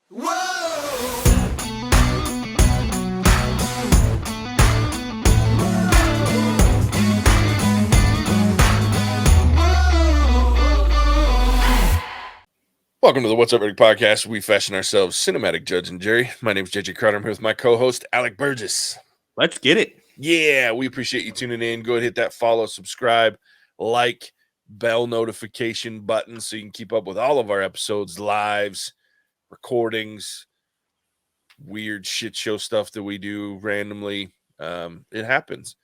Whoa! Welcome to the What's Up Rick podcast. We fashion ourselves cinematic judge and jury. My name is JJ Carter. I'm here with my co-host, Alec Burgess. Let's get it. Yeah, we appreciate you tuning in. Go ahead, hit that follow, subscribe, like, bell notification button so you can keep up with all of our episodes, lives, recordings, weird shit show stuff that we do randomly. It happens.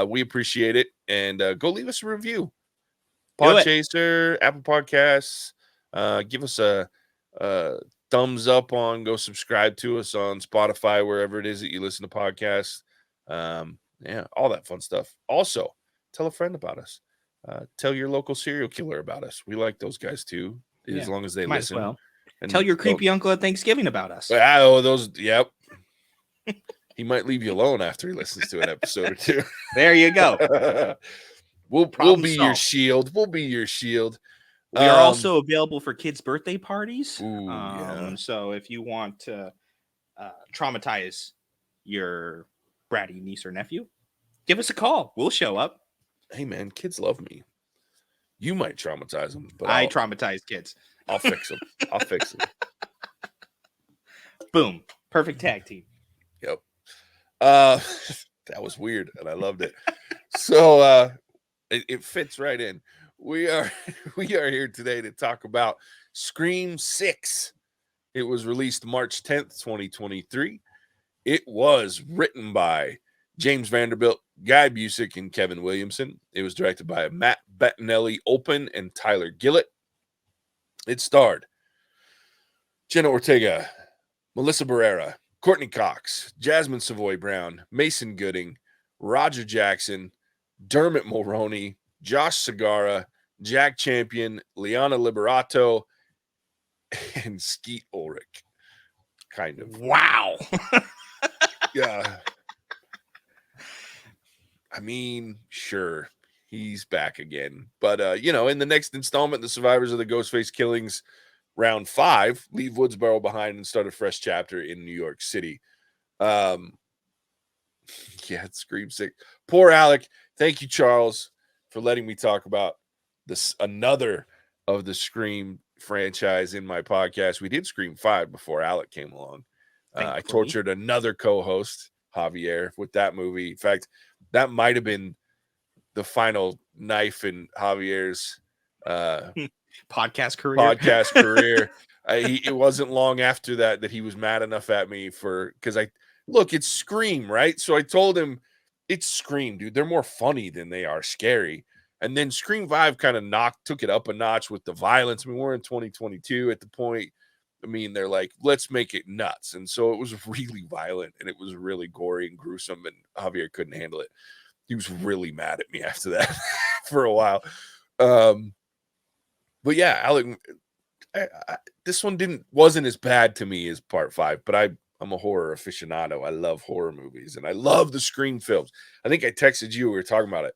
We appreciate it. And go leave us a review. Podchaser, Apple Podcasts. Give us a thumbs up on, go subscribe to us on Spotify, wherever it is that you listen to podcasts. Yeah, all that fun stuff. Also, tell a friend about us. Tell your local serial killer about us. We like those guys too, as long as they listen. Well. And tell your creepy uncle at Thanksgiving about us. Oh, those, yep. He might leave you alone after he listens to an episode or two. There you go. We'll be your shield. We'll be your shield. We are also available for kids' birthday parties. Ooh, yeah. So if you want to traumatize your bratty niece or nephew, give us a call. We'll show up. Hey, man, kids love me. You might traumatize them, but I traumatize kids. I'll fix them. I'll fix them. Boom. Perfect tag team. Yep. That was weird, and I loved it. So it fits right in. We are here today to talk about Scream 6. It was released March 10th, 2023. It was written by James Vanderbilt, Guy Busick, and Kevin Williamson. It was directed by Matt Bettinelli Open and Tyler Gillett. It starred Jenna Ortega, Melissa Barrera, Courtney Cox, Jasmine Savoy Brown, Mason Gooding, Roger Jackson, Dermot Mulroney, Josh Segarra, Jack Champion, Liana Liberato, and Skeet Ulrich. Kind of. Wow. Yeah. I mean, sure, he's back again. But, in the next installment, the survivors of the Ghostface killings, round 5, leave Woodsboro behind and start a fresh chapter in New York City. Yeah, it Scream 6. Poor Alec. Thank you, Charles, for letting me talk about this another of the Scream franchise in my podcast. We did Scream 5 before Alec came along. I tortured another co-host, Javier, with that movie. In fact, that might have been the final knife in Javier's podcast career. It wasn't long after that he was mad enough at me because it's Scream, right? So I told him, it's Scream, dude. They're more funny than they are scary. And then Scream 5 kind of took it up a notch with the violence. I mean, we're in 2022 at the point. I mean, they're like, let's make it nuts. And so it was really violent and it was really gory and gruesome, and Javier couldn't handle it. He was really mad at me after that for a while. But yeah, Alec, this one wasn't as bad to me as part 5, but I'm a horror aficionado. I love horror movies and I love the Scream films. I think I texted you, we were talking about it.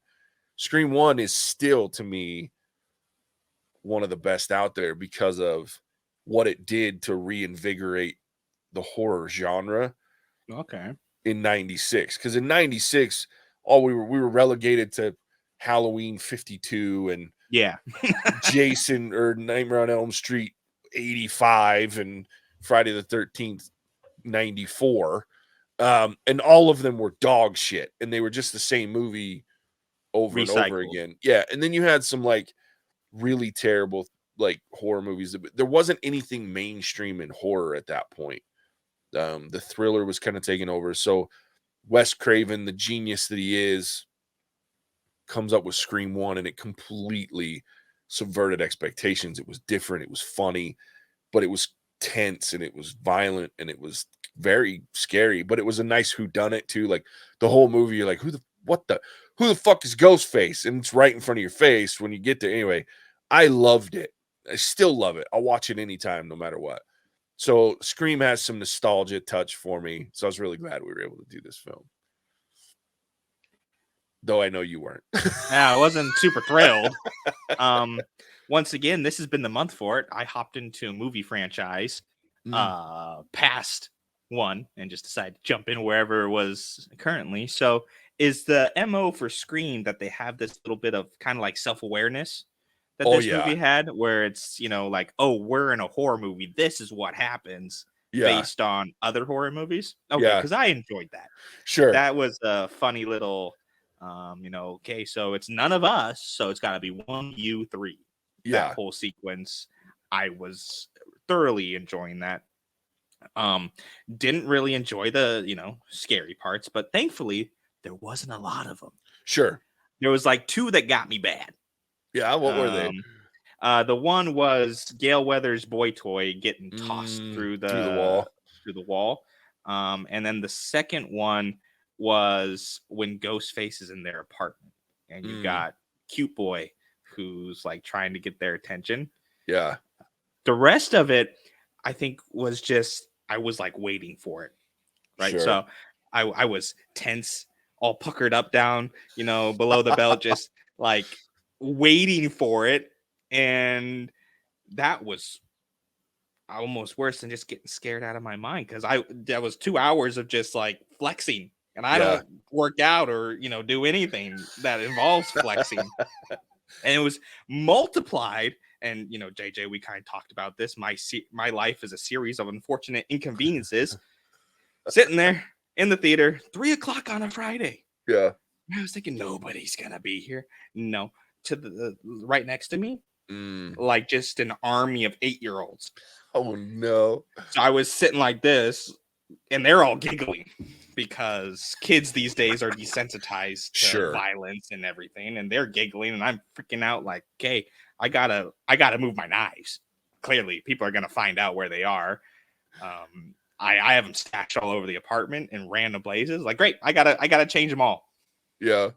Scream 1 is still, to me, one of the best out there because of what it did to reinvigorate the horror genre. Okay. In 96. Because in 96, we were relegated to Halloween 52 and Jason or Nightmare on Elm Street 85 and Friday the 13th 94. And all of them were dog shit. And they were just the same movie over and over again. Yeah. And then you had some like really terrible like horror movies. There wasn't anything mainstream in horror at that point. The thriller was kind of taking over. So Wes Craven, the genius that he is, comes up with Scream 1 and it completely subverted expectations. It was different. It was funny, but it was tense and it was violent and it was very scary, but it was a nice whodunit too. Like the whole movie, you're like, who the fuck is Ghostface? And it's right in front of your face when you get there. Anyway, I loved it. I still love it. I'll watch it anytime, no matter what. So Scream has some nostalgia touch for me. So I was really glad we were able to do this film. Though I know you weren't. Yeah, I wasn't super thrilled. Once again, this has been the month for it. I hopped into a movie franchise past one and just decide to jump in wherever it was currently. So is the MO for Scream that they have this little bit of kind of like self-awareness that this movie had, where it's, like, oh, we're in a horror movie, this is what happens based on other horror movies? Okay, because I enjoyed that. Sure. That was a funny little okay, so it's none of us, so it's got to be one, you, three. That whole sequence, I was thoroughly enjoying that. Didn't really enjoy the scary parts, but thankfully there wasn't a lot of them. Sure. There was like 2 that got me bad. Yeah, what were they? The one was Gale Weathers' boy toy getting tossed through the wall. And then the second one was when Ghostface is in their apartment and you got Cute Boy who's like trying to get their attention. Yeah. The rest of it, I think, was just, I was like waiting for it. Right. Sure. So I was tense, all puckered up, down, below the belt, just like waiting for it. And that was almost worse than just getting scared out of my mind, because that was 2 hours of just like flexing, and I don't work out or do anything that involves flexing. And it was multiplied. And JJ, we kind of talked about this. My life is a series of unfortunate inconveniences. Sitting there in the theater, 3:00 on a Friday. Yeah, I was thinking nobody's gonna be here. No, to the right next to me, like just an army of 8-year-olds. Oh no! So I was sitting like this, and they're all giggling because kids these days are desensitized to violence and everything, and they're giggling, and I'm freaking out like, okay, I gotta move my knives. Clearly, people are gonna find out where they are. I have them stashed all over the apartment in random places. Like, great, I gotta change them all. Yeah,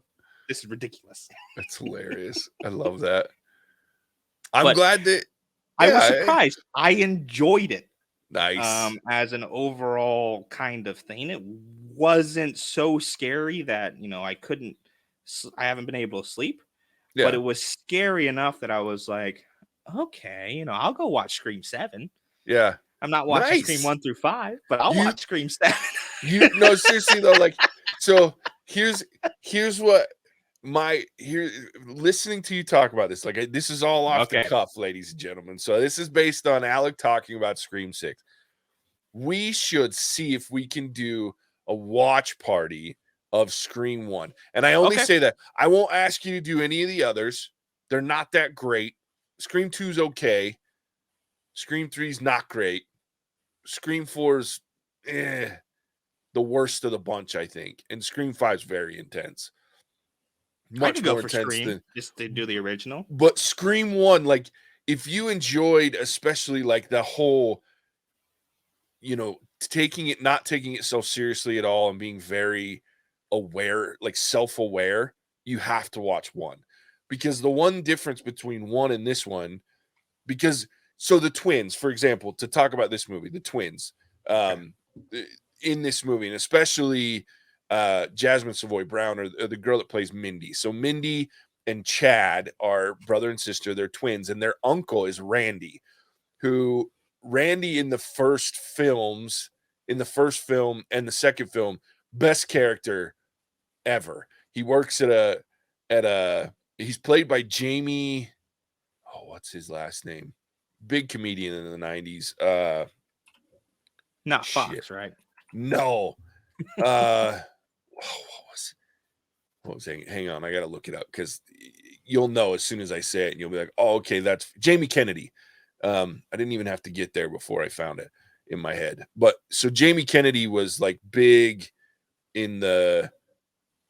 this is ridiculous. That's hilarious. I love that. I'm glad that I was surprised. I enjoyed it. Nice. As an overall kind of thing, it wasn't so scary that I haven't been able to sleep. Yeah. But it was scary enough that I was like, okay, I'll go watch Scream 7. Yeah. I'm not watching Scream 1 through 5, but I'll watch Scream 7. No, seriously though, like, so here's what listening to you talk about this, like, this is all off the cuff, ladies and gentlemen. So this is based on Alec talking about Scream 6. We should see if we can do a watch party of Scream 1. And I only say that. I won't ask you to do any of the others. They're not that great. Scream 2's okay. Scream 3's not great. Scream 4's the worst of the bunch, I think. And Scream 5's very intense. Much more intense than just to do the original. But Scream 1, like, if you enjoyed especially like the whole, not taking it so seriously at all and being very aware, like self-aware, you have to watch 1. Because the one difference between 1 and this one, so the twins, for example, to talk about this movie, the twins in this movie, and especially Jasmine Savoy Brown, or the girl that plays Mindy. So Mindy and Chad are brother and sister. They're twins, and their uncle is Randy, who Randy in the first film and the second film, best character ever. He works at a he's played by Jamie. Oh, what's his last name? Big comedian in the 90s. Not Fox, right? No. What was it? Hang on, I gotta look it up, because you'll know as soon as I say it, and you'll be like, oh, okay, that's Jamie Kennedy. I didn't even have to get there before I found it in my head. But so Jamie Kennedy was like big in the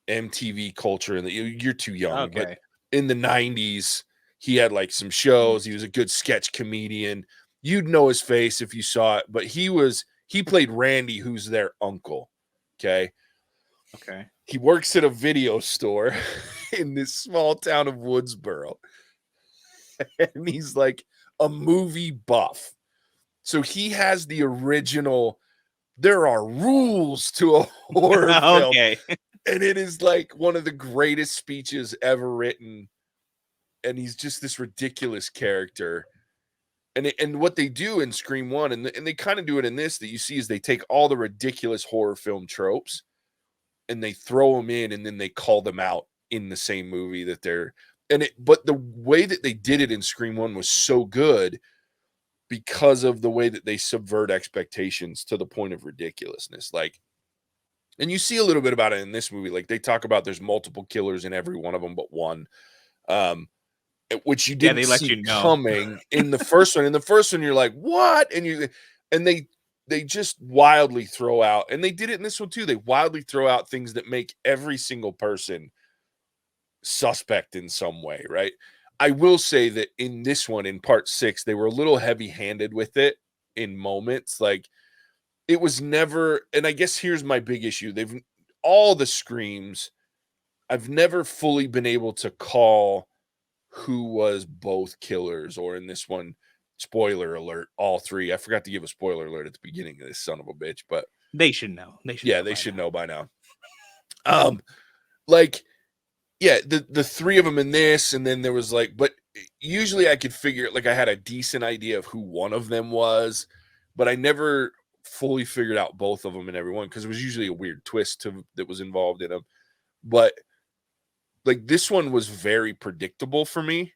MTV culture, and you're too young, but in the 90s, he had like some shows. He was a good sketch comedian. You'd know his face if you saw it, but he played Randy, who's their uncle. Okay. He works at a video store in this small town of Woodsboro. And he's like a movie buff. So he has the original, there are rules to a horror film. And it is like one of the greatest speeches ever written. And he's just this ridiculous character. And what they do in Scream 1, and they kind of do it in this, that you see, is they take all the ridiculous horror film tropes and they throw them in, and then they call them out in the same movie that they're but the way that they did it in Scream 1 was so good because of the way that they subvert expectations to the point of ridiculousness. Like, and you see a little bit about it in this movie. Like, they talk about there's multiple killers in every one of them but one. Which you didn't see coming in the first one. In the first one, you're like, what? And they just wildly throw out, and they did it in this one too. They wildly throw out things that make every single person suspect in some way, right? I will say that in this one, in part 6, they were a little heavy-handed with it in moments. Like, it was never, and I guess here's my big issue. All the Screams, I've never fully been able to call who was both killers, or in this one, spoiler alert, all three. I forgot to give a spoiler alert at the beginning of this son of a bitch, but they should know. They should know by now. Like, yeah, the three of them in this, and then there was like, but usually I could figure, like, I had a decent idea of who one of them was, but I never fully figured out both of them in every one, because it was usually a weird twist that was involved in them. But like, this one was very predictable for me,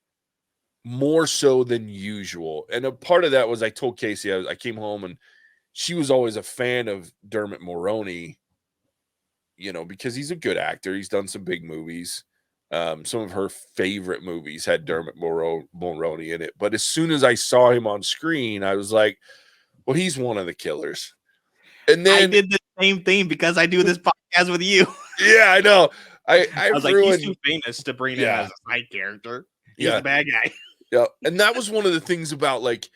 more so than usual. And a part of that was, I told Casey, I came home and she was always a fan of Dermot Mulroney, because he's a good actor. He's done some big movies. Some of her favorite movies had Dermot Mulroney in it. But as soon as I saw him on screen, I was like, well, he's one of the killers. And then I did the same thing because I do this podcast with you. Yeah, I know. I was like, he's too famous to bring in as a side character. He's a bad guy. Yeah. And that was one of the things about, like,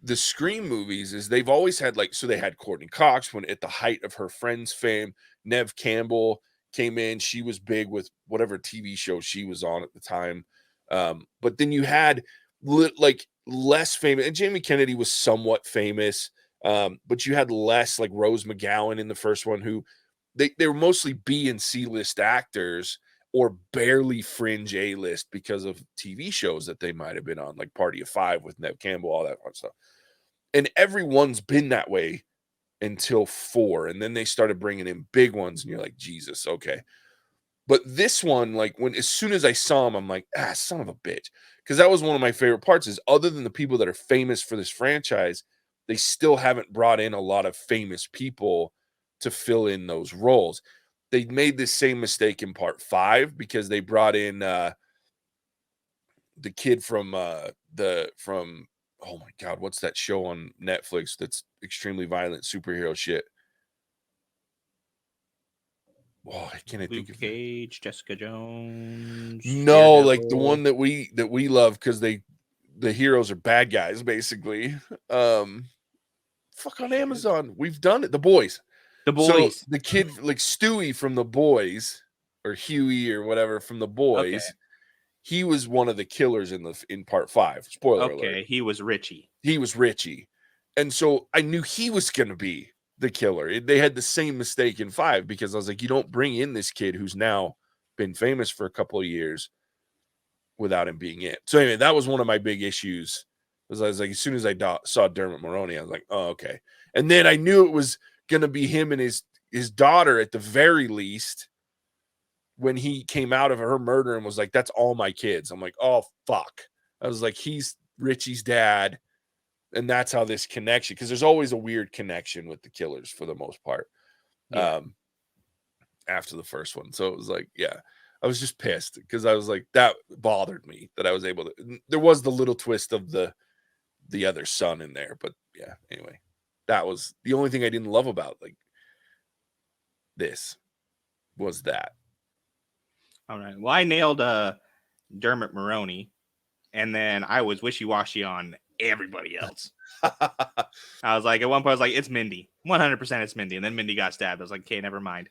the Scream movies, is they've always had, like, so they had Courtney Cox when at the height of her Friends fame. Neve Campbell came in. She was big with whatever TV show she was on at the time. But then you had like less famous, and Jamie Kennedy was somewhat famous. But you had less, like Rose McGowan in the first one, who they were mostly B and C list actors, or barely fringe A list because of TV shows that they might have been on, like Party of Five with Neve Campbell, all that fun stuff. And everyone's been that way until 4, and then they started bringing in big ones, and you're like, Jesus, okay. But this one, like, as soon as I saw him, I'm like, son of a bitch, because that was one of my favorite parts, is other than the people that are famous for this franchise, they still haven't brought in a lot of famous people to fill in those roles. They made this same mistake in part 5, because they brought in the kid from oh my God, what's that show on Netflix that's extremely violent superhero shit? Oh, I can't think of Cage, Jessica Jones. No, like the one that we love, because the heroes are bad guys, basically. Fuck, on Amazon, we've done it. The Boys. So the kid, like Stewie from The Boys, or Huey or whatever from The Boys. Okay. He was one of the killers in part 5. Spoiler alert. Okay, he was Richie. And so I knew he was going to be the killer. They had the same mistake in 5, because I was like, you don't bring in this kid who's now been famous for a couple of years without him being it. So anyway, that was one of my big issues. I was like, as soon as I saw Dermot Mulroney, I was like, oh, okay. And then I knew it was going to be him and his daughter at the very least, when he came out of her murder and was like, that's all my kids. I'm like, oh, fuck. I was like, he's Richie's dad. And that's how this connection, because there's always a weird connection with the killers for the most part. Yeah. After the first one. So it was like, yeah, I was just pissed, because I was like, that bothered me that I was able to, there was the little twist of the other son in there. But yeah, anyway, that was the only thing I didn't love about, like, this was that. All right. Well, I nailed Dermot Mulroney, and then I was wishy-washy on everybody else. I was like, at one point, I was like, it's Mindy. 100% it's Mindy. And then Mindy got stabbed. I was like, okay, never mind.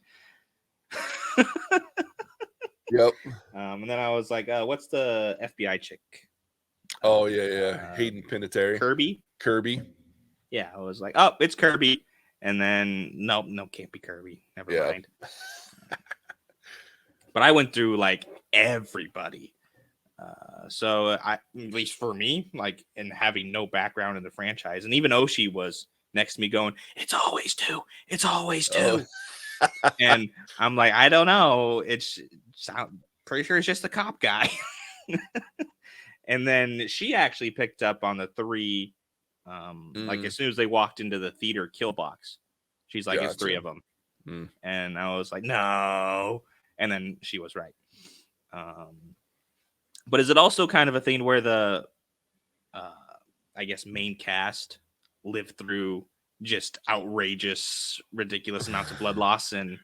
Yep. And then I was like, what's the FBI chick? Oh, yeah. Hayden Panettiere. Kirby. Yeah, I was like, oh, it's Kirby. And then, no, can't be Kirby. Never mind. But I went through, like, everybody. So at least for me, like, and having no background in the franchise, and even Oshi was next to me going, "It's always two. It's always two." Oh. And I'm like, I don't know. Pretty sure it's just the cop guy. And then she actually picked up on the three, like as soon as they walked into the theater kill box, she's like, "It's three of them." And I was like, "No," and then she was right. But is it also kind of a thing where the, I guess, main cast lived through just outrageous, ridiculous amounts of blood loss and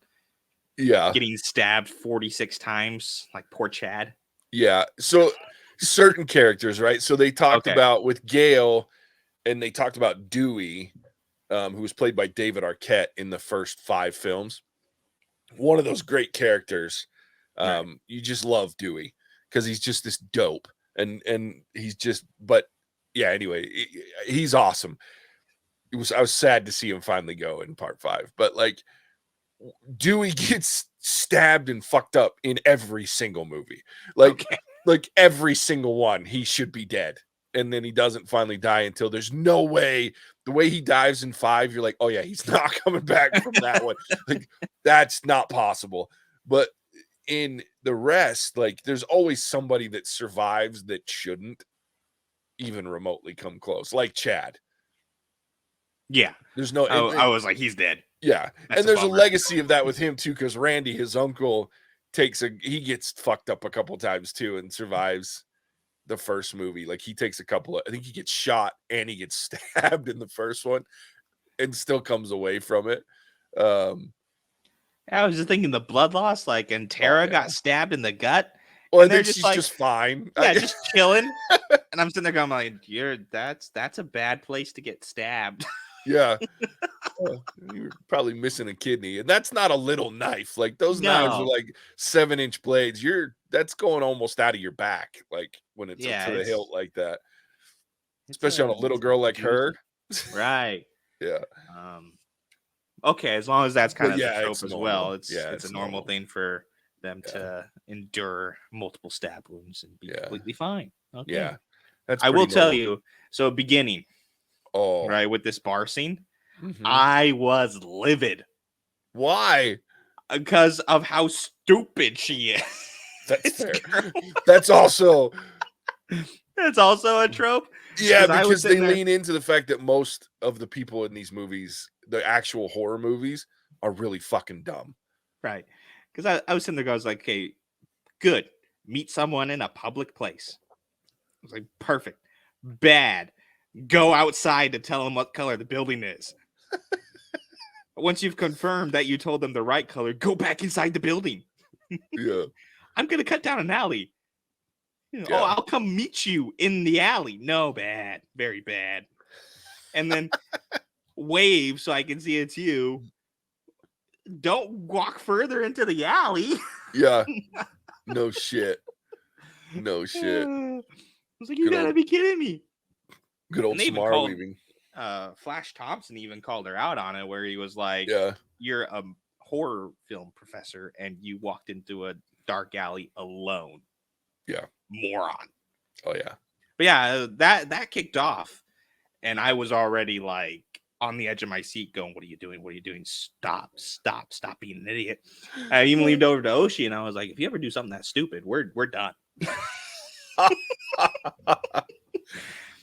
getting stabbed 46 times, like poor Chad? Yeah. So certain characters, right? So they talked about with Gale, and they talked about Dewey, who was played by David Arquette in the first 5 films. One of those great characters. You just love Dewey because he's just this dope, and he's just. But yeah, anyway, he's awesome. I was sad to see him finally go in part 5, but like Dewey gets stabbed and fucked up in every single movie. Like every single one, he should be dead. And then he doesn't finally die until there's no way. The way he dives in 5, you're like, oh yeah, he's not coming back from that one. Like, that's not possible. But in the rest, like, there's always somebody that survives that shouldn't even remotely come close, like Chad. Yeah. There's no. I was like, he's dead. Yeah. And there's a legacy of that with him too, because Randy, his uncle, he gets fucked up a couple times too and survives the first movie. Like, he takes I think he gets shot and he gets stabbed in the first one and still comes away from it. I was just thinking the blood loss, like, and Tara got stabbed in the gut. Well, and I think she's just fine. Yeah, just chilling. And I'm sitting there going, like, that's a bad place to get stabbed. Yeah. You're probably missing a kidney, and that's not a little knife. Like, those knives are like 7-inch blades. That's going almost out of your back, like when it's up to the hilt like that. Especially on a little girl like her. Right. Yeah. Okay, as long as that's kind of the trope as normal. well. It's a normal thing for them to endure multiple stab wounds and be completely fine. Okay. Yeah. I will tell you, so beginning, right, with this bar scene, I was livid. Why? Because of how stupid she is. That's fair. That's also a trope. Yeah, because they lean into the fact that most of the people in these movies, the actual horror movies, are really fucking dumb. Right. Because I was sitting there, I was like, okay, good. Meet someone in a public place. I was like, perfect. Bad. Go outside to tell them what color the building is. Once you've confirmed that you told them the right color, go back inside the building. Yeah. I'm going to cut down an alley. Oh, I'll come meet you in the alley. No, bad. Very bad. And then wave so I can see it's you. Don't walk further into the alley. Yeah. No shit. No shit. I was like, you gotta be kidding me. Good old smart weaving. Flash Thompson even called her out on it, where he was like, you're a horror film professor and you walked into a dark alley alone. Yeah. Moron. Oh yeah. But yeah, that kicked off, and I was already like on the edge of my seat going, what are you doing? What are you doing? Stop being an idiot. I even leaned over to Oshi and I was like, if you ever do something that stupid, we're done.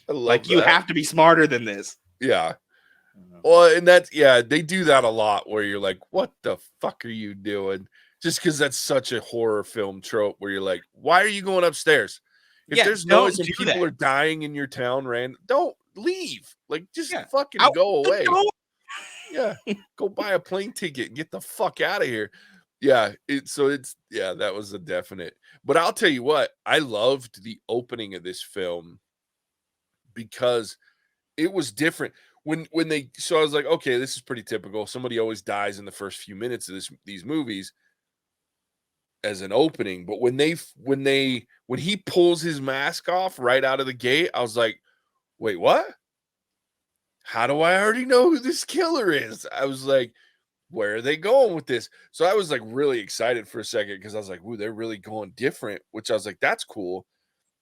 Like, you have to be smarter than this. Yeah. Well, and they do that a lot where you're like, what the fuck are you doing? Just because that's such a horror film trope where you're like, why are you going upstairs? If there's noise and people are dying in your town, don't leave. Like, just fucking go away. Yeah. Go buy a plane ticket and get the fuck out of here. Yeah. That was a definite. But I'll tell you what, I loved the opening of this film because it was different. So I was like, okay, this is pretty typical. Somebody always dies in the first few minutes of these movies as an opening. But when he pulls his mask off right out of the gate, I was like, wait, what? How do I already know who this killer is? I was like, where are they going with this? So I was like really excited for a second because I was like, ooh, they're really going different, which I was like, that's cool.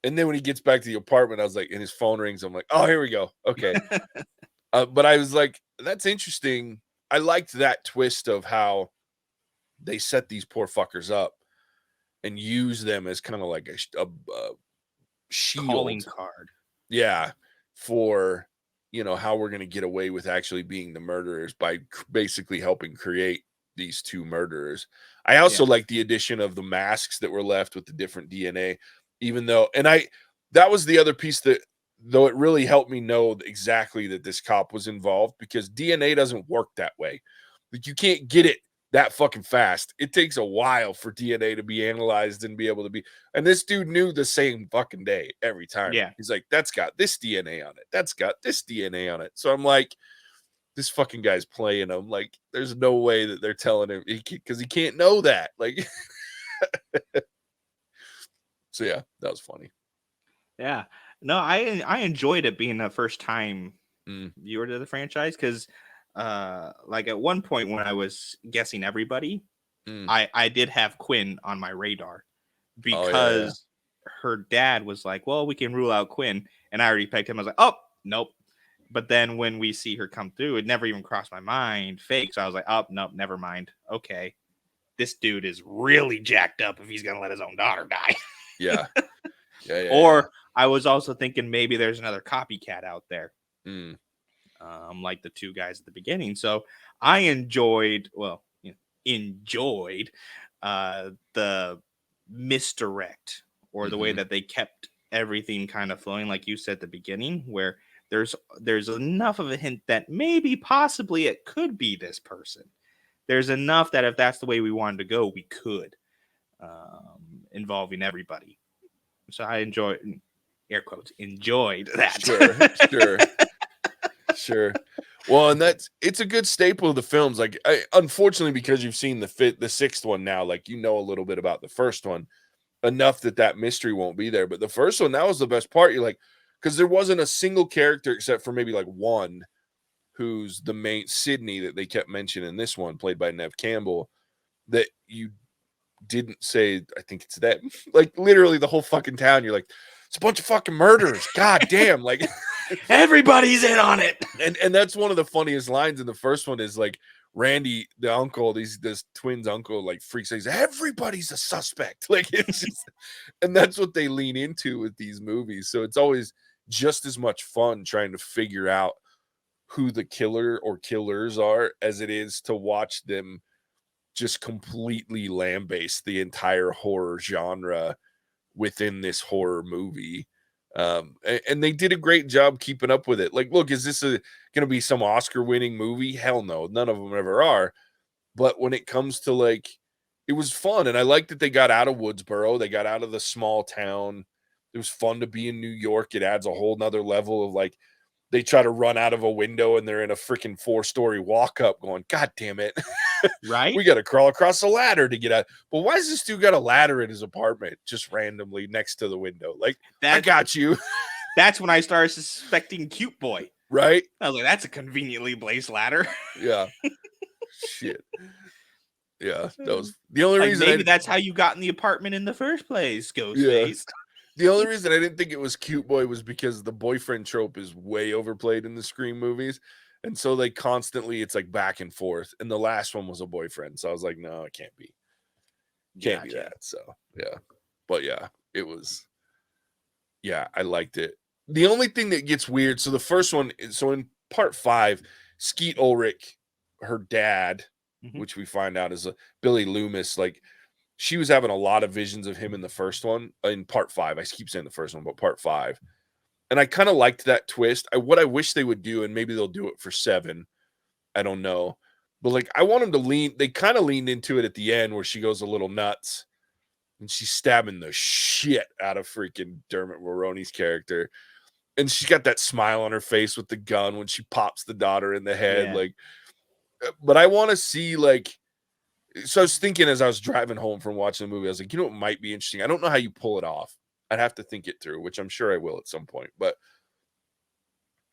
And then when he gets back to the apartment, I was like, and his phone rings. I'm like, oh, here we go. Okay. But I was like, that's interesting. I liked that twist of how they set these poor fuckers up and use them as kind of like a shield. Calling card. Yeah. For, how we're going to get away with actually being the murderers by basically helping create these two murderers. I also like the addition of the masks that were left with the different DNA, even though, that was the other piece that, though it really helped me know exactly that this cop was involved, because DNA doesn't work that way. Like, you can't get it that fucking fast. It takes a while for DNA to be analyzed and be able to be, and this dude knew the same fucking day every time. Yeah. He's like, that's got this DNA on it. That's got this DNA on it. So I'm like, this fucking guy's playing him. Like, there's no way that they're telling him, because he can't know that. Like, so yeah, that was funny. Yeah. No, I enjoyed it being a first time viewer to the franchise, because like at one point when I was guessing everybody, I did have Quinn on my radar, because her dad was like, well, we can rule out Quinn, and I already pegged him. I was like, oh, nope. But then when we see her come through, it never even crossed my mind. Fake. So I was like, oh, nope, never mind. Okay. This dude is really jacked up if he's going to let his own daughter die. Yeah. Or I was also thinking maybe there's another copycat out there. Like the two guys at the beginning. So I enjoyed the misdirect, or the way that they kept everything kind of flowing, like you said at the beginning, where there's enough of a hint that maybe possibly it could be this person. There's enough that if that's the way we wanted to go, we could, involving everybody. So I enjoyed, air quotes, enjoyed that. Sure. Well, and it's a good staple of the films. Like, unfortunately, because you've seen the sixth one now, like, a little bit about the first one, enough that mystery won't be there. But the first one, that was the best part. You're like, because there wasn't a single character except for maybe like one, who's the main Sydney that they kept mentioning in this one, played by Neve Campbell, that you didn't say, I think it's that. Like, literally the whole fucking town, you're like, it's a bunch of fucking murderers. God damn. Like, everybody's in on it. And that's one of the funniest lines in the first one is like, Randy, the uncle, this twins uncle, like, freaks out. He's, everybody's a suspect. Like, it's just, and that's what they lean into with these movies. So it's always just as much fun trying to figure out who the killer or killers are as it is to watch them just completely lambaste the entire horror genre within this horror movie. And they did a great job keeping up with it. Like, look, is this going to be some Oscar-winning movie? Hell no. None of them ever are. But when it comes to, like, it was fun. And I like that they got out of Woodsboro. They got out of the small town. It was fun to be in New York. It adds a whole nother level of, like, they try to run out of a window and they're in a freaking 4-story walk-up going, God damn it. Right? We got to crawl across a ladder to get out. But why does this dude got a ladder in his apartment just randomly next to the window? Like, I got you. That's when I started suspecting Cute Boy. Right? I was like, that's a conveniently placed ladder. Yeah. Shit. Yeah. That was the only reason. Maybe that's how you got in the apartment in the first place, Ghostface. Yeah. The only reason I didn't think it was Cute Boy was because the boyfriend trope is way overplayed in the Scream movies. And so they constantly, it's like back and forth. And the last one was a boyfriend. So I was like, no, it can't be. Can't be that. So, yeah. But yeah, it was, yeah, I liked it. The only thing that gets weird, so the first one, so in part 5, Skeet Ulrich, her dad, which we find out is Billy Loomis, like, she was having a lot of visions of him in the first one, in part 5. I keep saying the first one, but part 5. And I kind of liked that twist. What I wish they would do, and maybe they'll do it for 7, I don't know. But, like, I want them to they kind of leaned into it at the end where she goes a little nuts. And she's stabbing the shit out of freaking Dermot Mulroney's character. And she's got that smile on her face with the gun when she pops the daughter in the head. Yeah. Like, but I want to see, like, so I was thinking as I was driving home from watching the movie, I was like, you know what might be interesting? I don't know how you pull it off. I'd have to think it through, which I'm sure I will at some point. But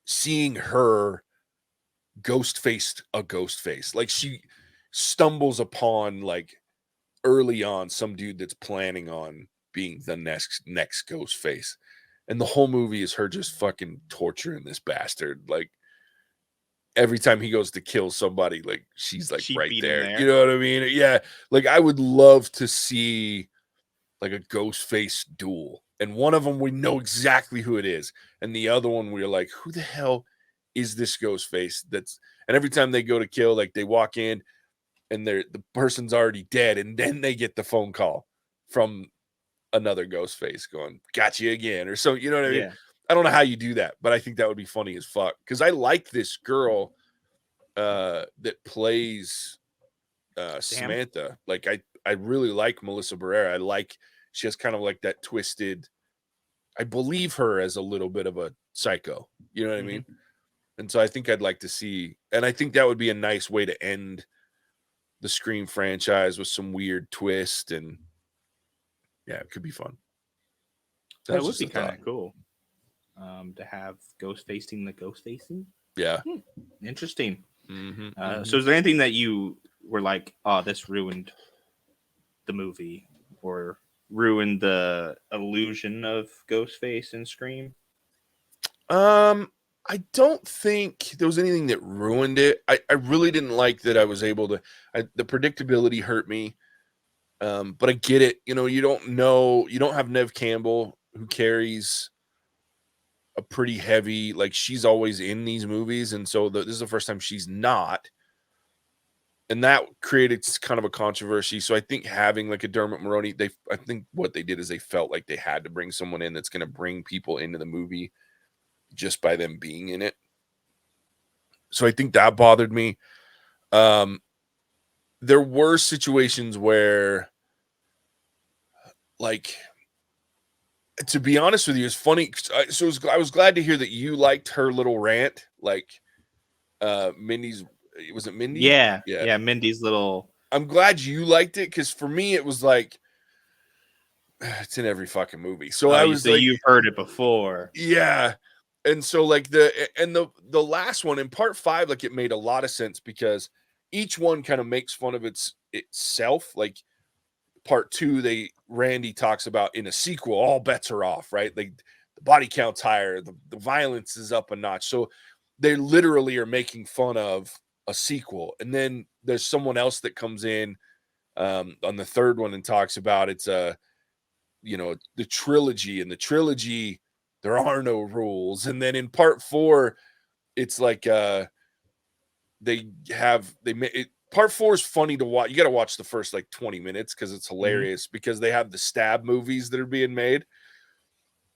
seeing her Ghostface, like, she stumbles upon, like, early on some dude that's planning on being the next Ghostface. And the whole movie is her just fucking torturing this bastard. Like every time he goes to kill somebody, like she's like right there. You know what I mean? Yeah. Like I would love to see like a Ghostface duel. And one of them we know exactly who it is. And the other one we're like, who the hell is this Ghostface? And every time they go to kill, like they walk in and the person's already dead, and then they get the phone call from another Ghostface going, got you again, or so, you know what I mean? I don't know how you do that, but I think that would be funny as fuck. Because I like this girl that plays Samantha. Like I really like Melissa Barrera. She has kind of like that twisted, I believe her as a little bit of a psycho. You know what I mean? And so I think I'd like to see, and I think that would be a nice way to end the Scream franchise with some weird twist, and yeah, it could be fun. That would be kind of cool to have ghost facing the ghost facing. Yeah. Interesting. So is there anything that you were like, oh, this ruined the movie or ruined the illusion of Ghostface and Scream? I don't think there was anything that ruined it. I really didn't like that I was able to, the predictability hurt me. But I get it. You know, you don't have Neve Campbell, who carries a pretty heavy, like she's always in these movies. And so this is the first time she's not. And that created kind of a controversy. So I think having like a Dermot Mulroney, I think what they did is they felt like they had to bring someone in that's going to bring people into the movie just by them being in it. So I think that bothered me. There were situations where, like, to be honest with you, it's funny. So I was glad to hear that you liked her little rant, like Mindy's. Was it Mindy? Yeah. Mindy's little. I'm glad you liked it, because for me it was like it's in every fucking movie. So I was like, you've heard it before. Yeah. And so like the last one in part 5, like it made a lot of sense because each one kind of makes fun of itself. Like part 2, Randy talks about in a sequel, all bets are off, right? Like the body count's higher, the violence is up a notch. So they literally are making fun of a sequel. And then there's someone else that comes in on the third one and talks about the trilogy, and the trilogy, there are no rules. And then in part 4, it's like part 4 is funny to watch. You got to watch the first like 20 minutes because it's hilarious, because they have the stab movies that are being made.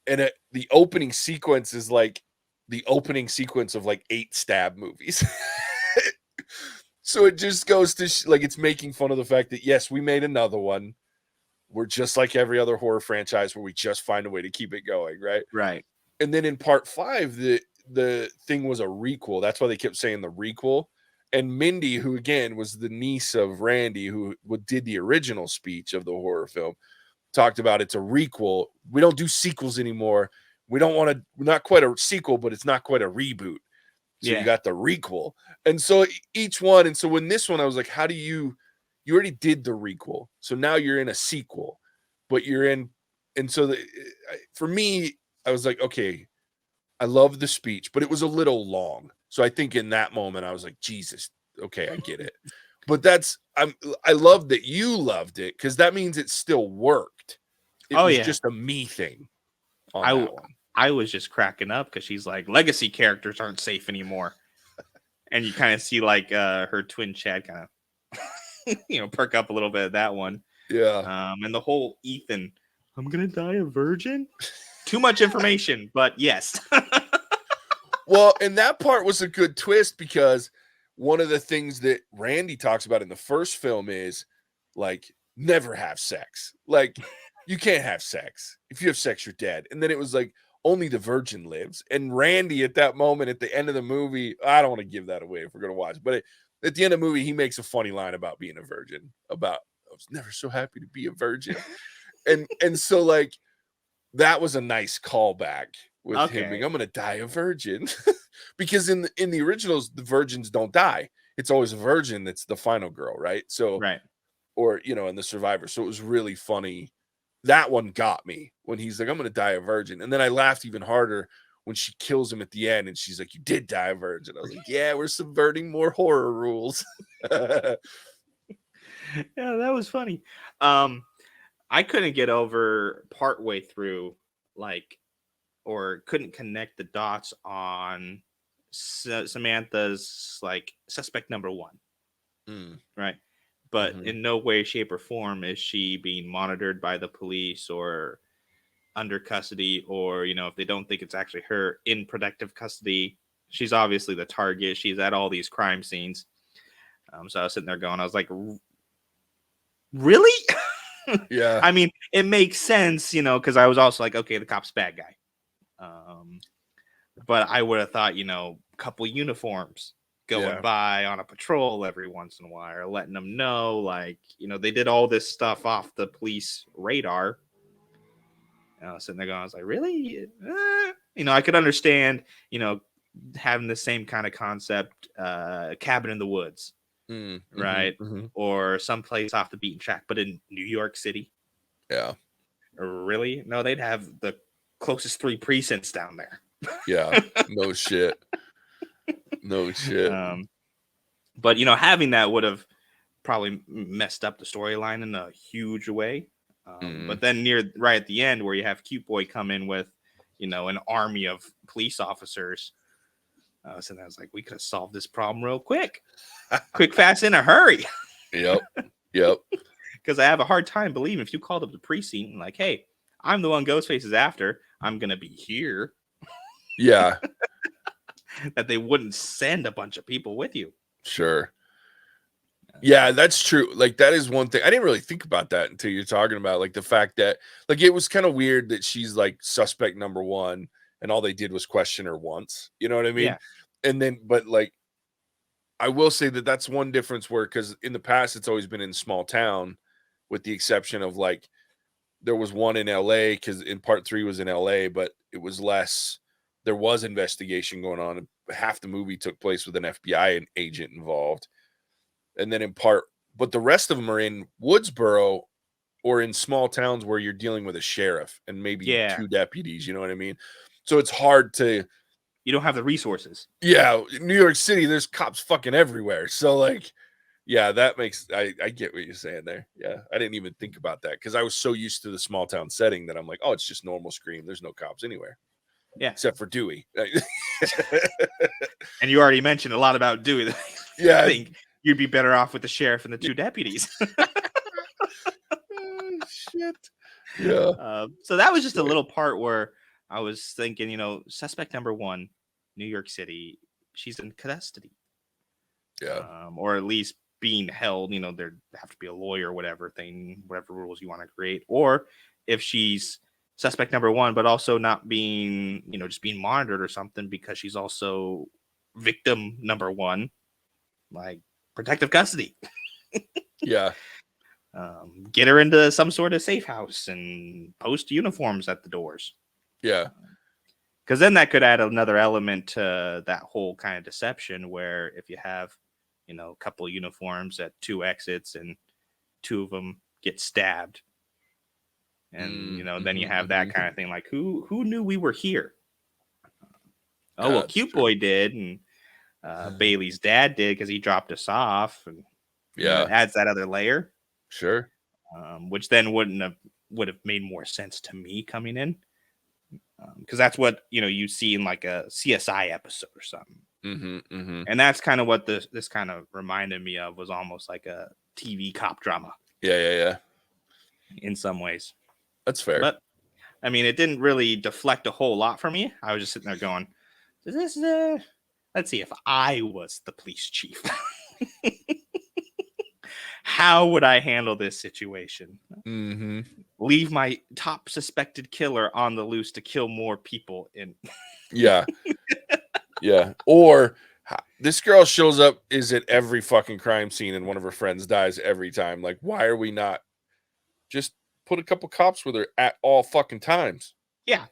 And the opening sequence is like the opening sequence of like 8 stab movies. So it just goes to like, it's making fun of the fact that, yes, we made another one. We're just like every other horror franchise where we just find a way to keep it going, right? Right. And then in part 5, the thing was a requel. That's why they kept saying the requel. And Mindy, who again was the niece of Randy, who did the original speech of the horror film, talked about it's a requel. We don't do sequels anymore. We don't want to, not quite a sequel, but it's not quite a reboot. So you got the requel. And so each one, and so when this one, I was like, how do you already did the requel. So now you're in a sequel, but you're in, and so for me, I was like, okay, I love the speech, but it was a little long. So I think in that moment I was like, Jesus, okay, I get it. But I love that you loved it, because that means it still worked. It was just a me thing on that one. I was just cracking up because she's like, legacy characters aren't safe anymore. And you kind of see like her twin Chad kind of perk up a little bit at that one. Yeah. And the whole Ethan, I'm gonna die a virgin. Too much information, but yes. Well, and that part was a good twist, because one of the things that Randy talks about in the first film is like, never have sex. Like, you can't have sex. If you have sex, you're dead. And then it was like, only the virgin lives. And Randy at that moment, at the end of the movie, I don't want to give that away if we're going to watch, but at the end of the movie, he makes a funny line about being a virgin, about, I was never so happy to be a virgin. and so like, that was a nice callback with him being, I'm going to die a virgin. Because in the originals, the virgins don't die. It's always a virgin that's the final girl, right? So, right. Or, in the survivor. So it was really funny that one got me when he's like, I'm going to die a virgin. And then I laughed even harder when she kills him at the end and she's like, you did die a virgin. I was like, yeah, we're subverting more horror rules. Yeah, that was funny. I couldn't get over partway through, like, or couldn't connect the dots on Samantha's, like, suspect number one. Right. But in no way, shape, or form is she being monitored by the police or under custody, or, you know, if they don't think it's actually her, in protective custody. She's obviously the target. She's at all these crime scenes. So I was sitting there going, I was like, really? Yeah. I mean, it makes sense, you know, because I was also like, okay, the cop's bad guy. But I would have thought, you know, a couple uniforms going by on a patrol every once in a while, or letting them know, like, you know, they did all this stuff off the police radar. And I was sitting there going, I was like, really? You know, I could understand, you know, having the same kind of concept, cabin in the woods, right? Or someplace off the beaten track, but in New York City. Yeah. Really? No, they'd have the closest 3 precincts down there. Yeah. No shit. No shit. But, you know, having that would have probably messed up the storyline in a huge way. But then right at the end, where you have Cute Boy come in with, you know, an army of police officers. So I was like, we could have solved this problem real quick. Quick, fast, in a hurry. Yep. Yep. Because I have a hard time believing if you called up the precinct and like, hey, I'm the one Ghostface is after, I'm going to be here. Yeah. That they wouldn't send a bunch of people with you. Sure. Yeah, that's true. Like, that is one thing. I didn't really think about that until you're talking about, like, the fact that, like, it was kind of weird that she's like suspect number one and all they did was question her once. You know what I mean? Yeah. And then, but like, I will say that that's one difference where, because in the past, it's always been in small town, with the exception of, like, there was one in LA, because in part 3 was in LA, but it was less. There was investigation going on. Half the movie took place with an FBI agent involved. And then but the rest of them are in Woodsboro or in small towns where you're dealing with a sheriff and maybe 2 deputies. You know what I mean? So it's hard to. You don't have the resources. Yeah. New York City, there's cops fucking everywhere. So, like, yeah, that makes, I get what you're saying there. Yeah. I didn't even think about that because I was so used to the small town setting that I'm like, oh, it's just normal Scream. There's no cops anywhere. Yeah. Except for Dewey. And you already mentioned a lot about Dewey. Yeah. I think you'd be better off with the sheriff and the 2 deputies. Oh, shit. Yeah. So that was just a little part where I was thinking, you know, suspect number 1, New York City, she's in custody. Yeah. Or at least being held, you know, there have to be a lawyer, whatever rules you want to create. Or if she's suspect number 1, but also not being, you know, just being monitored or something, because she's also victim number 1, like protective custody. Yeah. Get her into some sort of safe house and post uniforms at the doors. Yeah. Because then that could add another element to that whole kind of deception, where if you have, you know, a couple of uniforms at 2 exits and 2 of them get stabbed. And, you know, then you have that kind of thing. Like, who knew we were here? Oh, well, Cute Boy did. And Bailey's dad did because he dropped us off. And yeah, it adds that other layer. Sure. Which then would have made more sense to me coming in. Because that's what, you know, you see in like a CSI episode or something. And that's kind of what this kind of reminded me of, was almost like a TV cop drama. Yeah. In some ways. That's fair. But I mean, it didn't really deflect a whole lot from me. I was just sitting there going, let's see, if I was the police chief, how would I handle this situation? Leave my top suspected killer on the loose to kill more people in. Yeah. Or this girl shows up is at every fucking crime scene and one of her friends dies every time. Like, why are we not just put a couple cops with her at all fucking times? Yeah.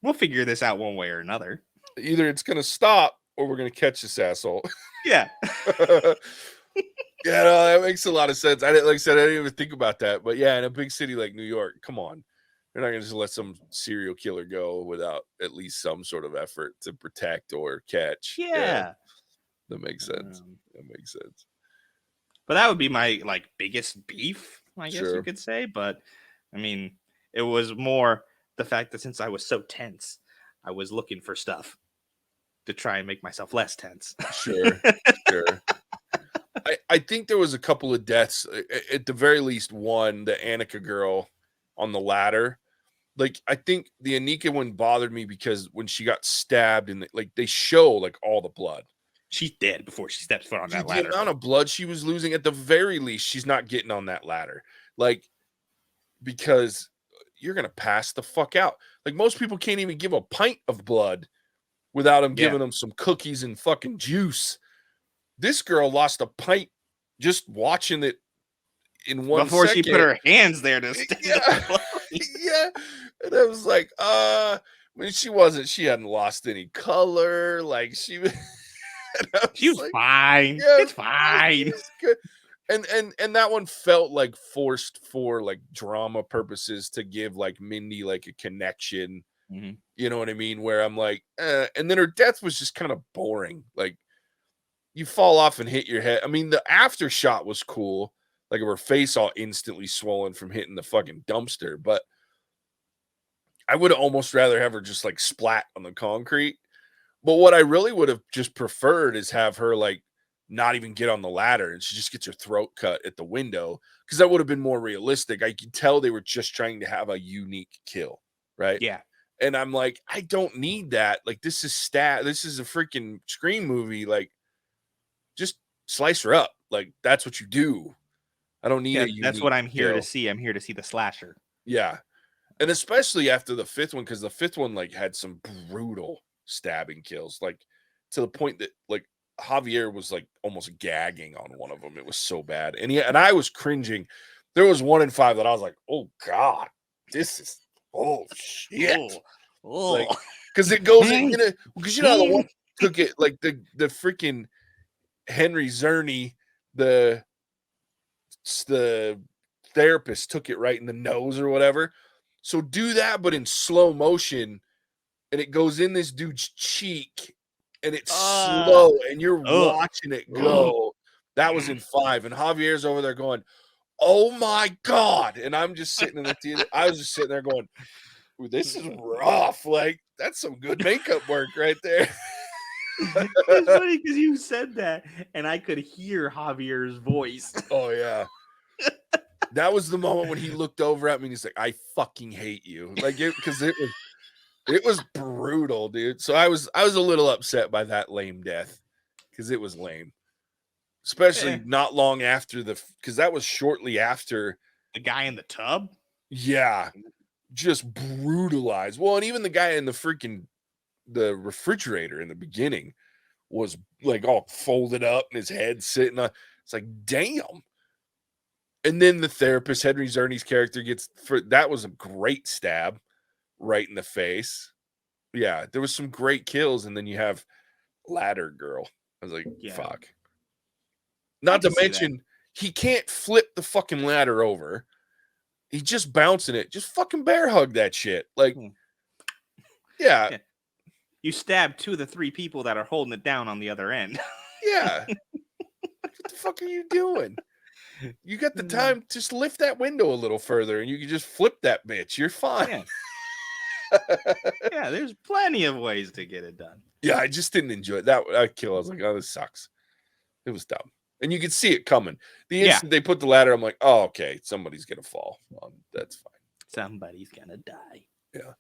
We'll figure this out one way or another. Either it's going to stop or we're going to catch this asshole. Yeah. Yeah, no, that makes a lot of sense. Like I said, I didn't even think about that. But yeah, in a big city like New York, come on. They're not going to just let some serial killer go without at least some sort of effort to protect or catch. Yeah, Yeah. that makes sense. That makes sense. But that would be my like biggest beef, I guess you Sure. could say. But I mean, it was more the fact that since I was so tense, I was looking for stuff to try and make myself less tense. Sure. Sure. I think there was a couple of deaths, at the very least one, the Annika girl on the ladder. Like, I think the Anika one bothered me because when she got stabbed and like they show like all the blood. She's dead before she steps foot on that The ladder. amount of blood she was losing, at the very least, she's not getting on that ladder. Like, because you're gonna pass the fuck out. Like, most people can't even give a pint of blood without them giving them some cookies and fucking juice. This girl lost a pint just watching it in 1 before second. She put her hands there to yeah. And I was like, I mean, she hadn't lost any color. Like she was like, fine. Yeah, it's fine. Good. And that one felt like forced for like drama purposes to give like Mindy like a connection. Mm-hmm. You know what I mean? Where I'm like, and then her death was just kind of boring. Like, you fall off and hit your head. I mean, the after shot was cool, like her face all instantly swollen from hitting the fucking dumpster. But I would almost rather have her just like splat on the concrete. But what I really would have just preferred is have her like not even get on the ladder and she just gets her throat cut at the window, because that would have been more realistic. I could tell they were just trying to have a unique kill, right? Yeah. And I'm like, I don't need that. Like, this is a freaking Scream movie. Like, just slice her up. Like, that's what you do. I don't need a that's what I'm here kill. to see. I'm here to see the slasher. Yeah. And especially after the fifth one, because the fifth one like had some brutal stabbing kills, like to the point that like Javier was like almost gagging on one of them. It was so bad. And I was cringing. There was 1 in 5 that I was like, oh God, this is shit. Like, because it goes in, because you know the one took it, like the freaking Henry Zerny, the therapist took it right in the nose or whatever. So do that, but in slow motion, and it goes in this dude's cheek, and it's slow, and you're watching it go. That was in 5, and Javier's over there going, "Oh my God!" And I'm just sitting in the theater. I was just sitting there going, "This is rough. Like, that's some good makeup work right there." It's funny because you said that, and I could hear Javier's voice. Oh yeah. That was the moment when he looked over at me and he's like, I fucking hate you. Like, because it was brutal, dude. So I was a little upset by that lame death, because it was lame. Especially not long after because that was shortly after the guy in the tub. Yeah. Just brutalized. Well, and even the guy in the refrigerator in the beginning was like all folded up and his head sitting on. It's like, damn. And then the therapist, Henry Zerny's character, that was a great stab right in the face. Yeah, there was some great kills, and then you have Ladder Girl. I was like, fuck. Not to mention, he can't flip the fucking ladder over. He's just bouncing it. Just fucking bear hug that shit. Like, yeah. You stab 2 of the 3 people that are holding it down on the other end. Yeah. What the fuck are you doing? You got the time, just lift that window a little further and you can just flip that bitch. You're fine. Yeah, there's plenty of ways to get it done. Yeah, I just didn't enjoy it. That kill, I was like, oh, this sucks. It was dumb. And you could see it coming. The instant they put the ladder, I'm like, oh, okay, somebody's going to fall. That's fine. Somebody's going to die. Yeah.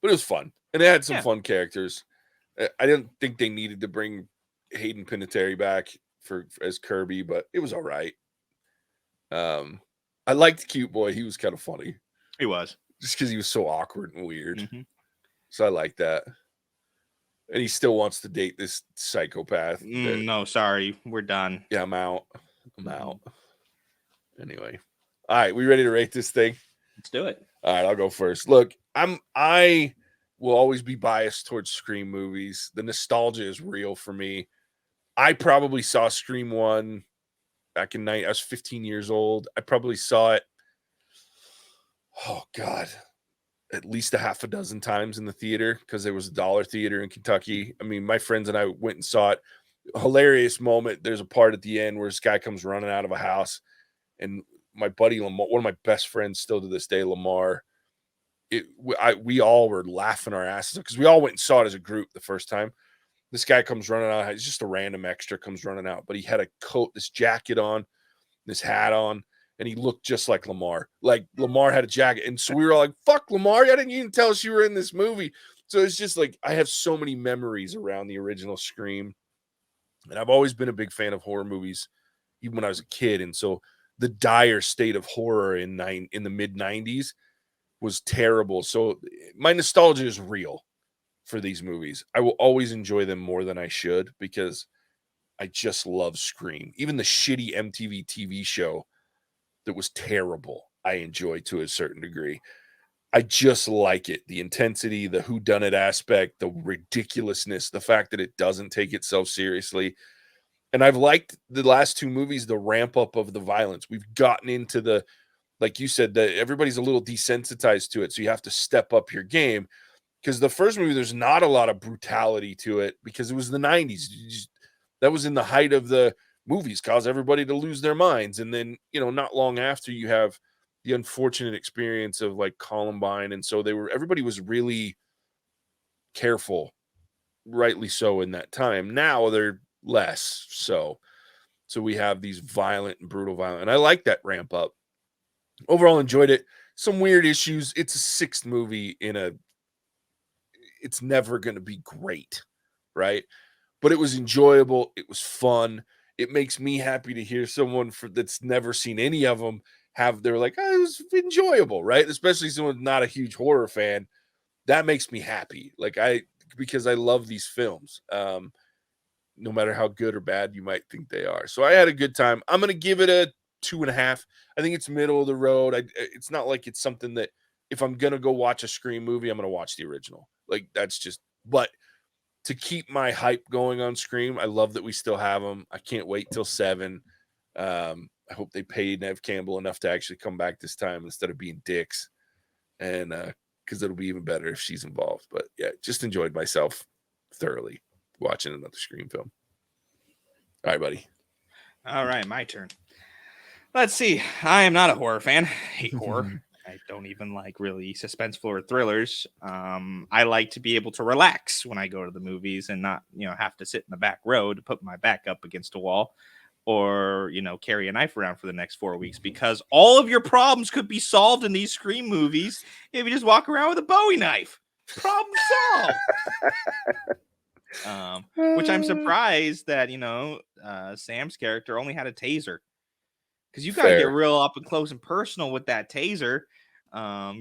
But it was fun. And it had some fun characters. I didn't think they needed to bring Hayden Panettiere back as Kirby, but it was all right. I liked Cute Boy. He was kind of funny. He was. Just because he was so awkward and weird. Mm-hmm. So I like that. And he still wants to date this psychopath. No, sorry. We're done. Yeah, I'm out. Anyway. All right, we ready to rate this thing? Let's do it. All right, I'll go first. Look, I will always be biased towards Scream movies. The nostalgia is real for me. I probably saw Scream 1 back in night. I was 15 years old. I probably saw it. Oh God, at least a half a dozen times in the theater because there was a dollar theater in Kentucky. I mean, my friends and I went and saw it. A hilarious moment. There's a part at the end where this guy comes running out of a house, and my buddy Lamar, one of my best friends still to this day, Lamar, we all were laughing our asses off because we all went and saw it as a group the first time. This guy comes running out. He's just a random extra comes running out, but he had a coat, this jacket on, this hat on, and he looked just like Lamar. Like Lamar had a jacket. And so we were all like, fuck Lamar. I didn't even tell us you were in this movie. So it's just like, I have so many memories around the original Scream. And I've always been a big fan of horror movies, even when I was a kid. And so the dire state of horror in the mid 90s was terrible. So my nostalgia is real for these movies. I will always enjoy them more than I should because I just love Scream. Even the shitty MTV TV show that was terrible, I enjoy to a certain degree. I just like it. The intensity, the whodunit aspect, the ridiculousness, the fact that it doesn't take itself seriously. And I've liked the last two movies, the ramp up of the violence. We've gotten into the, like you said, that everybody's a little desensitized to it. So you have to step up your game. Because the first movie, there's not a lot of brutality to it because it was the 90s. That was in the height of the movies, cause everybody to lose their minds. And then, not long after, you have the unfortunate experience of like Columbine. And so everybody was really careful, rightly so in that time. Now they're less so. So we have these violent and brutal violence. And I like that ramp up. Overall enjoyed it. Some weird issues. It's a sixth movie it's never going to be great, right? But it was enjoyable. It was fun. It makes me happy to hear someone that's never seen any of them they're like, oh, it was enjoyable, right? Especially someone not a huge horror fan. That makes me happy. Because I love these films. No matter how good or bad you might think they are. So I had a good time. I'm going to give it a 2.5. I think it's middle of the road. It's not like it's something that if I'm going to go watch a Scream movie, I'm going to watch the original. But to keep my hype going on Scream, I love that we still have them. I can't wait till 7. I hope they paid Neve Campbell enough to actually come back this time instead of being dicks. And because it'll be even better if she's involved. But yeah, just enjoyed myself thoroughly watching another Scream film. All right, buddy. All right, my turn. Let's see. I am not a horror fan. I hate horror. I don't even like really suspenseful or thrillers. I like to be able to relax when I go to the movies and not, have to sit in the back row to put my back up against a wall or, carry a knife around for the next 4 weeks because all of your problems could be solved in these Scream movies if you just walk around with a Bowie knife. Problem solved. Which I'm surprised that, Sam's character only had a taser. Because you got to get real up and close and personal with that taser.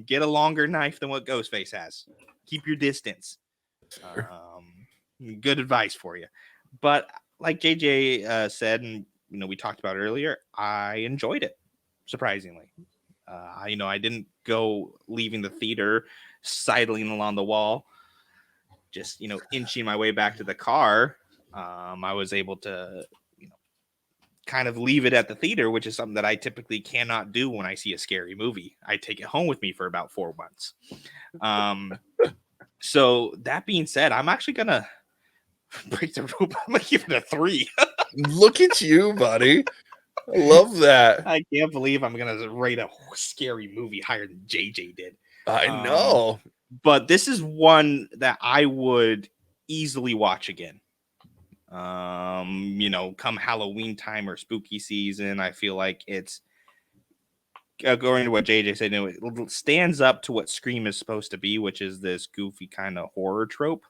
Get a longer knife than what Ghostface has. Keep your distance. Good advice for you. But like JJ said, and we talked about earlier, I enjoyed it, surprisingly. I didn't go leaving the theater, sidling along the wall, just, inching my way back to the car. I was able to kind of leave it at the theater, which is something that I typically cannot do when I see a scary movie. I take it home with me for about 4 months. So that being said, I'm actually going to break the rule. I'm going to give it a 3. Look at you, buddy. I love that. I can't believe I'm going to rate a scary movie higher than JJ did. I know. But this is one that I would easily watch again. Come Halloween time or spooky season, I feel like it's, according to what JJ said, it stands up to what Scream is supposed to be, which is this goofy kind of horror trope.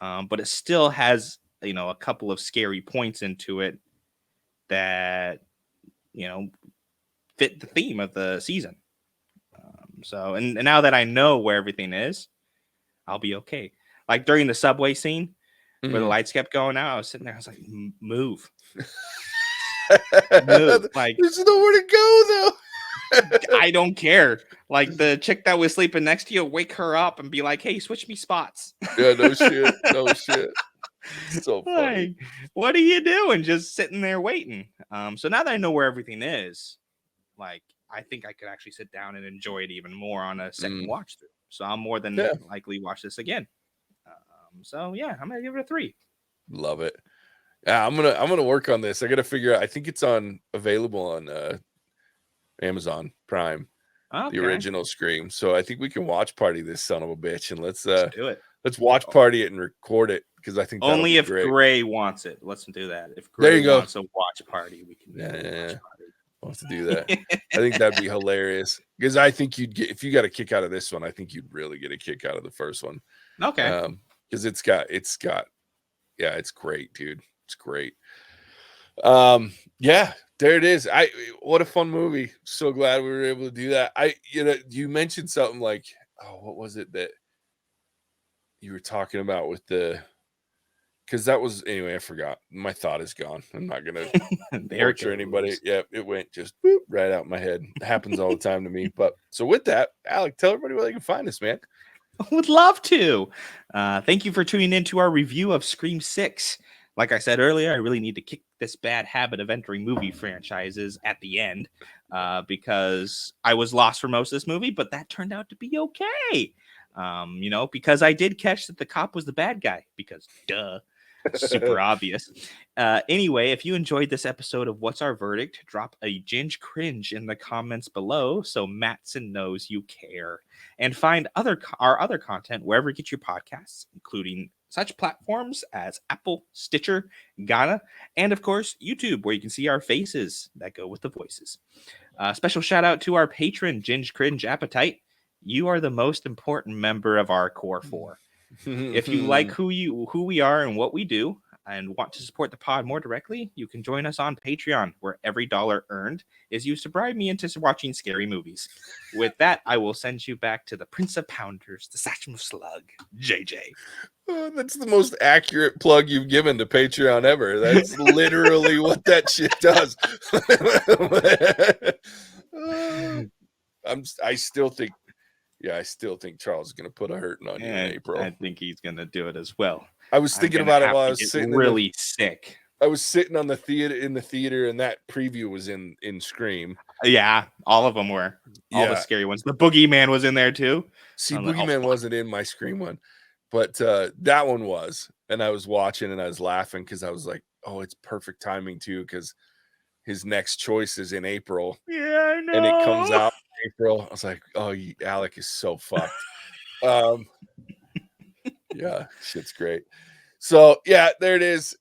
But it still has, a couple of scary points into it that, fit the theme of the season. And now that I know where everything is, I'll be okay. Like during the subway scene, where the lights kept going out, I was sitting there. I was like, "Move, move!" Like, there's nowhere to go though. I don't care. Like the chick that was sleeping next to you, wake her up and be like, "Hey, switch me spots." Yeah, no shit, no shit. So funny. Like, what are you doing? Just sitting there waiting. So now that I know where everything is, like, I think I could actually sit down and enjoy it even more on a second watch through. So I'll more than likely watch this again. So yeah, I'm gonna give it a 3. Love it. Yeah, I'm gonna work on this. I gotta figure out. I think it's available on Amazon Prime, the original Scream. So I think we can watch party this son of a bitch, and let's do it. Let's watch party it and record it, because I think only if great. Gray wants it. Let's do that. If Gray wants a watch party, we can watch party. We'll have to do that. I think that'd be hilarious, because I think you'd get, if you got a kick out of this one, I think you'd really get a kick out of the first one. Okay. Because it's got yeah, it's great, dude. It's great. Yeah, there it is. What a fun movie. So glad we were able to do that. You mentioned something like, oh, what was it that you were talking about with because that was, anyway, I forgot. My thought is gone. I'm not gonna torture anybody. Yeah, it went just right out my head. It happens all the time to me. But so with that, Alec, tell everybody where they can find us, man. Would love to. Thank you for tuning in to our review of Scream 6. Like I said earlier, I really need to kick this bad habit of entering movie franchises at the end, because I was lost for most of this movie, but that turned out to be okay. Because I did catch that the cop was the bad guy, because duh. Super obvious. Anyway, if you enjoyed this episode of What's Our Verdict, drop a ginge cringe in the comments below so Mattson knows you care. And find our other content wherever you get your podcasts, including such platforms as Apple, Stitcher, Ghana, and of course, YouTube, where you can see our faces that go with the voices. Special shout out to our patron, Ginge Cringe Appetite. You are the most important member of our core 4. If you like who we are and what we do, and want to support the pod more directly, you can join us on Patreon, where every dollar earned is used to bribe me into watching scary movies. With that, I will send you back to the Prince of Pounders, the Sachem of Slug, JJ. Oh, that's the most accurate plug you've given to Patreon ever. That's literally what that shit does. I still think Charles is going to put a hurting on you in April. I think he's going to do it as well. I was thinking about it while I was sitting really sick. I was sitting in the theater, and that preview was in Scream. Yeah, all of them were. All the scary ones. The Boogeyman was in there too. See, Boogeyman wasn't in my Scream one, but that one was. And I was watching and I was laughing because I was like, oh, it's perfect timing too, because his next choice is in April. Yeah, I know. And it comes out in April. I was like, oh, Alec is so fucked. Yeah, shit's great. So yeah, there it is.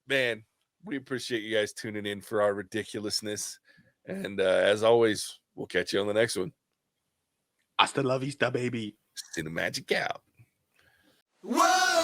Man, we appreciate you guys tuning in for our ridiculousness. And as always, we'll catch you on the next one. Hasta la vista, baby. Cinemagic out. Whoa!